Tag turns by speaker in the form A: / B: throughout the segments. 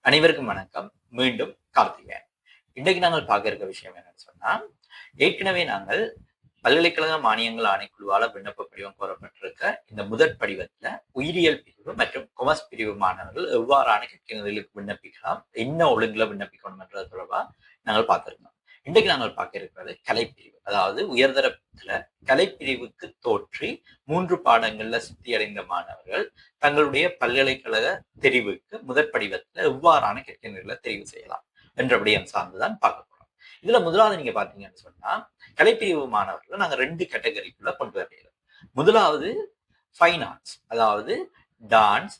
A: அனைவருக்கும் வணக்கம். மீண்டும் கார்த்திகேயன். இன்றைக்கு நாங்கள் பார்க்க இருக்க விஷயம் என்னன்னு சொன்னா, ஏற்கனவே நாங்கள் பல்கலைக்கழக மானியங்கள் ஆணைக்குழுவால விண்ணப்ப படிவம் கோரப்பட்டிருக்க இந்த முதற் படிவத்துல உயிரியல் பிரிவு மற்றும் கொமர்ஸ் பிரிவு மாணவர்கள் எவ்வாறான கற்கைகளுக்கு விண்ணப்பிக்கலாம், என்ன ஒழுங்குல விண்ணப்பிக்கணும் என்றது தொடர்பா நாங்கள் பார்த்திருந்தோம். இன்றைக்கு நாங்கள் பார்க்க இருக்கிறது கலைப்பிரிவு. அதாவது உயர்தரத்துல கலைப்பிரிவுக்கு தோற்றி 3 பாடங்கள்ல சித்தியடைந்த மாணவர்கள் தங்களுடைய பல்கலைக்கழக தெரிவுக்கு முதற் படிவத்துல எவ்வாறான கற்கைகளை தெரிவு செய்யலாம் என்ற விடயம் சார்ந்துதான் பார்க்க போறோம். இதுல முதலாவது நீங்க பாத்தீங்கன்னு சொன்னா, கலைப்பிரிவு மாணவர்களை நாங்க 2 கேட்டகரிக்குள்ள கொண்டு வருகிறோம். முதலாவது ஃபைன் ஆர்ட்ஸ், அதாவது டான்ஸ்,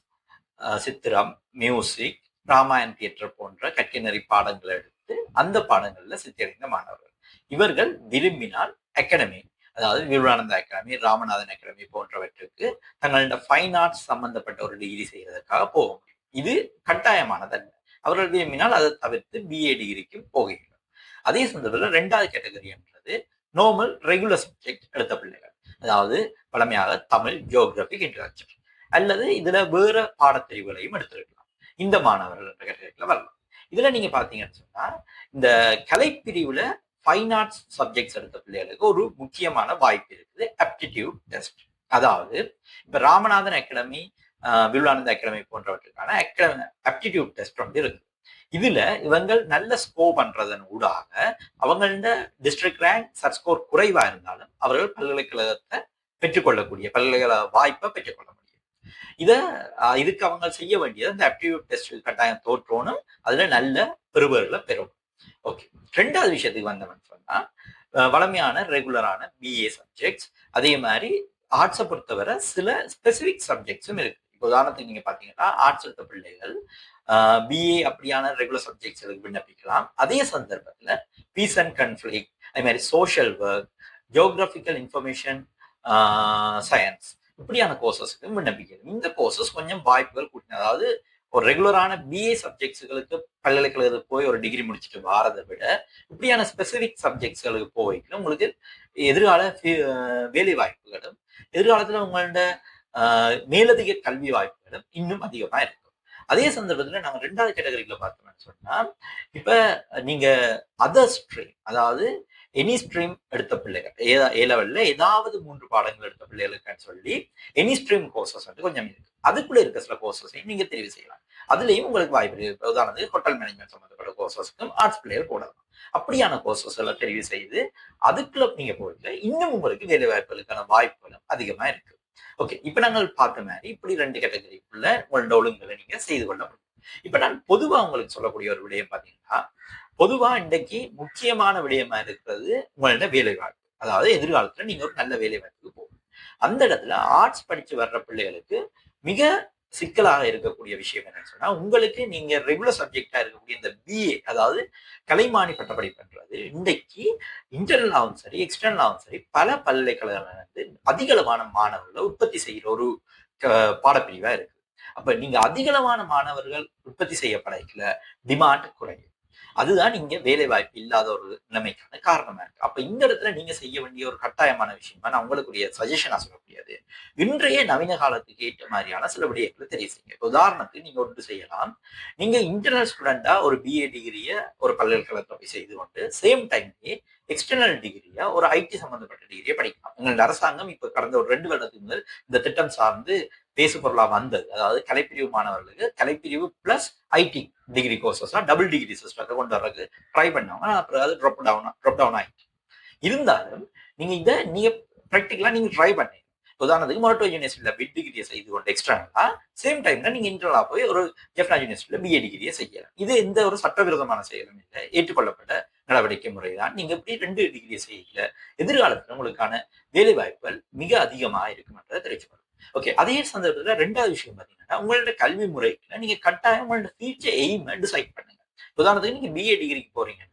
A: சித்திரம், மியூசிக், ராமாயண் தியேட்டர் போன்ற கற்கை பாடங்களை எடுத்து அந்த பாடங்கள்ல சித்தியடைந்த மாணவர்கள். இவர்கள் விரும்பினால் அகாடமி, அதாவது விவேகானந்தா அகாடமி, ராமநாதன் அகாடமி போன்றவற்றுக்கு தங்களோட ஃபைன் ஆர்ட்ஸ் சம்பந்தப்பட்ட ஒரு டிகிரி செய்யறதுக்காக போக முடியும். இது கட்டாயமானதல்ல. அவர்கள் விரும்பினால் அதை தவிர்த்து பிஏ டிகிரிக்கு போகிறார்கள். அதே சந்தர்ப்பத்தில் 2வது கேட்டகரி என்றது நார்மல் ரெகுலர் சப்ஜெக்ட் எடுத்த பிள்ளைகள், அதாவது பழமையாக தமிழ், ஜியோகிராபி, இன்டர்நேஷனல் அல்லது இதுல வேற பாடப்பிரிவுகளையும் எடுத்திருக்கலாம். இந்த மாணவர்கள் என்ற கேட்டகரியில வரலாம். இதுல நீங்க பாத்தீங்கன்னு சொன்னா, இந்த கலைப்பிரிவுல ஃபைன் ஆர்ட்ஸ் சப்ஜெக்ட்ஸ் எடுத்த பிள்ளைகளுக்கு ஒரு முக்கியமான வாய்ப்பு இருக்குது, ஆப்டிடியூட் டெஸ்ட். அதாவது இப்ப ராமநாதன் அகாடமி, விவேகானந்தா அகாடமி போன்றவற்றுக்கான ஆப்டிடியூட் டெஸ்ட் வந்து இருக்கு. இதுல இவங்க நல்ல ஸ்கோர் பண்றதன் ஊடாக அவங்களோட டிஸ்ட்ரிக்ட் ரேங்க் சட் ஸ்கோர் குறைவா இருந்தாலும் அவர்கள் பல்கலைக்கழகத்தை பெற்றுக்கொள்ளக்கூடிய பல்கலைக்கழக வாய்ப்பை பெற்றுக்கொள்ள முடியும். இதுக்கு அவங்க செய்ய வேண்டியது அந்த ஆப்டிடியூட் டெஸ்ட் கட்டாயம் தோற்றோனும் அதுல நல்ல பெறுபவர்களை பெறும். ஓகே, 2வது விஷயத்துக்கு வந்தவன் சொன்னா, வளமையான ரெகுலரான பிஏ சப்ஜெக்ட்ஸ், அதே மாதிரி ஆர்ட்ஸை பொறுத்தவரை சில ஸ்பெசிபிக் சப்ஜெக்ட்ஸும் இருக்கு. இப்போ உதாரணத்துக்கு நீங்க பாத்தீங்கன்னா, ஆர்ட்ஸ் எடுத்த பிள்ளைகள் பிஏ அப்படியான ரெகுலர் சப்ஜெக்ட்ஸ்களுக்கு விண்ணப்பிக்கலாம். அதே சந்தர்ப்பத்துல பீஸ் அண்ட் கன்ஃபிளிக்ட், அதே மாதிரி social work, geographical information science இப்படியான கோர்சஸ்க்கு விண்ணப்பிக்கிறது. இந்த கோர்சஸ் கொஞ்சம் வாய்ப்புகள் கூட்டின, அதாவது ஒரு ரெகுலரான பிஏ சப்ஜெக்ட்ஸ்களுக்கு பல்கலைக்கழகத்துக்கு போய் ஒரு டிகிரி முடிச்சுட்டு வாரதை விட இப்படியான ஸ்பெசிபிக் சப்ஜெக்ட்ஸ்களுக்கு போய்க்கு உங்களுக்கு எதிர்கால வேலை வாய்ப்புகளும் எதிர்காலத்துல உங்களோட மேலதிக கல்வி வாய்ப்புகளும் இன்னும் அதிகமா இருக்கும். அதே சந்தர்ப்பத்துல நாங்க 2வது கேட்டகரிக்குள்ள பார்த்தோம்னு சொன்னா, இப்ப நீங்க அதர் ஸ்ட்ரீம், அதாவது எனி ஸ்ட்ரீம் எடுத்த பிள்ளைகள், ஏ லெவல்ல ஏதாவது 3 பாடங்கள் எடுத்த பிள்ளைகளுக்குன்னு சொல்லி எனி ஸ்ட்ரீம் கோர்சஸ் வந்து கொஞ்சம் இருக்கு. அதுக்குள்ள இருக்க சில கோர்சஸையும் நீங்க தெரிவு செய்யலாம். அதுலயும் உங்களுக்கு வாய்ப்பு இருக்கு. உதாரணத்துக்கு ஹோட்டல் மேனேஜ்மெண்ட் சம்பந்தப்பட்ட கோர்சஸ்க்கும் ஆர்ட்ஸ் பிள்ளைகள் போடலாம். அப்படியான கோர்சஸ் எல்லாம் தெரிவு செய்து அதுக்குள்ள நீங்க போயிட்டு இன்னும் உங்களுக்கு வேலை வாய்ப்புகளுக்கான வாய்ப்புகளும் அதிகமா இருக்கு. ஓகே, இப்ப நாங்கள் பார்த்த மாதிரி இப்படி 2 கேட்டகரிக்குள்ள உங்களோட ஒழுங்குகளை நீங்க செய்து கொள்ள முடியும். இப்ப நான் பொதுவா உங்களுக்கு சொல்லக்கூடிய ஒரு விடயம் பாத்தீங்கன்னா, பொதுவா இன்றைக்கு முக்கியமான விடயமா இருக்கிறது உங்களோட வேலை வாய்ப்பு. அதாவது எதிர்காலத்துல நீங்க ஒரு நல்ல வேலை வாய்ப்புக்கு போகணும். அந்த இடத்துல ஆர்ட்ஸ் படிச்சு வர்ற பிள்ளைகளுக்கு மிக சிக்கலாக இருக்கக்கூடிய விஷயம் என்னன்னு சொன்னா, உங்களுக்கு நீங்க ரெகுலர் சப்ஜெக்டா இருக்கக்கூடிய இந்த பிஏ, அதாவது கலைமானி பட்டப்படிப்புன்றது இன்றைக்கு இன்டர்னலாகவும் சரி எக்ஸ்டர்னலாகவும் சரி பல பல்கலைக்கழகங்கள் வந்து அதிகளவான மாணவர்களை உற்பத்தி செய்கிற ஒரு பாடப்பிரிவா இருக்கு. அப்ப நீங்க அதிகளவான மாணவர்கள் உற்பத்தி செய்யப்படல, டிமாண்ட் குறையும். அதுதான் இங்க வேலை வாய்ப்பு இல்லாத ஒரு நிலைமைக்கான காரணமா இருக்கு. அப்ப இந்த இடத்துல நீங்க செய்ய வேண்டிய ஒரு கட்டாயமான விஷயமா நான் உங்களுக்குரிய சஜஷனா சொல்லக்கூடியது, இன்றைய நவீன காலத்துக்கு ஏற்ற மாதிரியான சில விடயங்களை தெரிவு செய்யுங்க. உதாரணத்துக்கு நீங்க ஒன்று செய்யலாம், நீங்க இன்டர்னல் ஸ்டூடெண்டா ஒரு பிஏ டிகிரிய ஒரு பல்கலைக்கழகத்தில் போய் செய்து கொண்டு சேம் டைம்லயே எக்ஸ்டர்னல் டிகிரியா ஒரு ஐடி சம்பந்தப்பட்ட டிகிரியை படிக்கலாம். எங்களோட அரசாங்கம் இப்ப கடந்த ஒரு 2 வருடத்துக்கு முதல் இந்த திட்டம் சார்ந்து பேசு பொருளா வந்தது. அதாவது கலைப்பிரிவு மாணவர்களுக்கு கலைப்பிரிவு plus IT degree courses double degree சிஸ்டத்தை கொண்டு வர்றதுக்கு ட்ரை பண்ணாங்க. அப்புறம் அது ட்ராப் டவுன் ஆயிடுச்சு. இருந்தாலும் நீங்க ப்ராக்டிகலா நீங்க ட்ரை பண்ணீங்க. உதாரணத்துக்கு மொரட்டோ யூனிவர்சிட்டியில பிட் டிகிரியை செய்து கொண்டு எக்ஸ்டர்னலா சேம் டைம்ல நீங்க இன்டர்னலா போய் ஒரு ஜெஃப்னா யூனிவர்சிட்டியில பிஏ டிகிரியை செய்யலாம். இது எந்த ஒரு சட்டவிரோதமான செயலும் இல்லை, ஏற்றுக்கொள்ளப்பட்ட நடவடிக்கை முறைதான். நீங்க இப்படி 2 டிகிரியை செய்யல, எதிர்காலத்துல உங்களுக்கான வேலை வாய்ப்புகள் மிக அதிகமா இருக்குன்றதை தெரிவிச்சுக்கணும். ஓகே, அதே சந்தர்ப்பத்துல 2வது விஷயம் பாத்தீங்கன்னா, உங்களோட கல்வி முறைக்குள்ள நீங்க கட்டாயம் உங்களோட ஃபியூச்சர் எய்ம் டிசைட் பண்ணுங்க. உதாரணத்துக்கு நீங்க பிஏ டிகிரிக்கு போறீங்கன்னா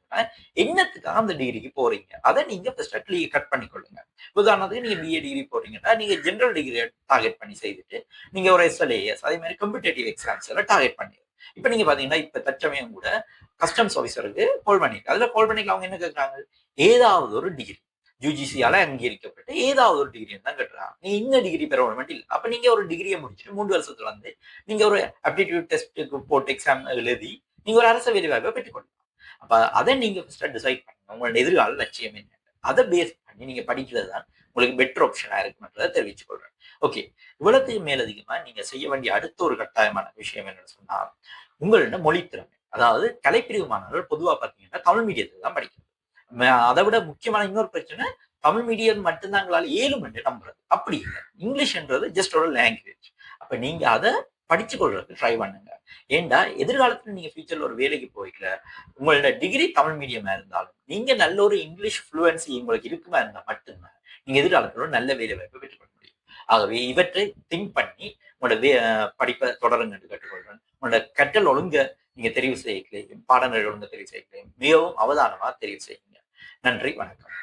A: என்னத்துக்காக அந்த டிகிரிக்கு போறீங்க அதை நீங்க ஃபர்ஸ்ட் கட் பண்ணிக்கொள்ளுங்க. உதாரணத்துக்கு நீங்க பிஏ டிகிரி போறீங்கன்னா நீங்க ஜெனரல் டிகிரி டார்கெட் பண்ணி செய்துட்டு நீங்க ஒரு எஸ்எல்ஏஎஸ் அதே மாதிரி காம்படிட்டிவ் எக்ஸாம்ஸ் எல்லாம் டார்கெட் பண்ணி. இப்ப நீங்க பாத்தீங்கன்னா இப்ப தற்சமயம் கூட கஸ்டம்ஸ் ஆஃபீஸருக்கு கால் பண்ணிருக்கு. அதுல கால் பண்ணிக்கலாம், அவங்க என்ன கேட்கறாங்க, ஏதாவது ஒரு டிகிரி யூஜிசியால அங்கீகரிக்கப்பட்டு ஏதாவது ஒரு டிகிரி தான் கட்டுறாங்க. நீங்க இந்த டிகிரி பெற மட்டும் இல்லை. அப்ப நீங்க ஒரு டிகிரியை முடிச்சுட்டு 3 வருஷத்துல வந்து நீங்க ஒரு ஆப்டிடியூட் டெஸ்ட்டுக்கு போட்டு எக்ஸாம் எழுதி நீங்க ஒரு அரசு வேலை வாய்ப்பை பெற்றுக்கொள்ளலாம். அப்ப அதை நீங்க ஃபர்ஸ்ட் டிசைட் பண்ணுங்க. உங்களோட எதிர்கால லட்சியம் என்ன? அதை பேஸ் பண்ணி நீங்க படிக்கிறது தான் உங்களுக்கு பெட்டர் ஆப்ஷனா இருக்குன்றதை தெரிவித்துக் கொள்றேன். ஓகே, இவ்வளவுக்கு மேலதிகமா நீங்க செய்ய வேண்டிய அடுத்த ஒரு கட்டாயமான விஷயம் என்னன்னு சொன்னா, உங்களோட மொழி திறமை. அதாவது கலைப்பிரிவு மாணவர்கள் பொதுவா பாத்தீங்கன்னா தமிழ் மீடியத்துல தான் படிக்கிறது. அதை விட முக்கியமான இன்னொரு பிரச்சனை, தமிழ் மீடியம் மட்டும்தான் எங்களால ஏழும் என்று நம்புறது. அப்படி இல்லை. இங்கிலீஷ்ன்றது ஜஸ்ட் ஒரு லாங்குவேஜ். அப்ப நீங்க அதை படிச்சு கொள்றதுக்கு ட்ரை பண்ணுங்க. ஏண்டா எதிர்காலத்துல நீங்க ஃபியூச்சர்ல ஒரு வேலைக்கு போய்க்கல, உங்களோட டிகிரி தமிழ் மீடியமா இருந்தாலும் நீங்க நல்ல ஒரு இங்கிலீஷ் ஃப்ளூவன்சி உங்களுக்கு இருக்குமா இருந்தா மட்டும்தான் நீங்க எதிர்காலத்துல ஒரு நல்ல வேலை வாய்ப்பை பெற்றுக்கொள்ள முடியும். ஆகவே இவற்றை திங்க் பண்ணி உங்களோட படிப்பை தொடருங்க என்று கேட்டுக்கொள்றேன். உங்களோட கற்றல் ஒழுங்க நீங்க தெரிவு செய்யலையும், பாடநெறி ஒழுங்க தெரிவு செய்யலையும் மிகவும் அவதானமா தெரிவு செய்யுங்க. நன்றி, வணக்கம்.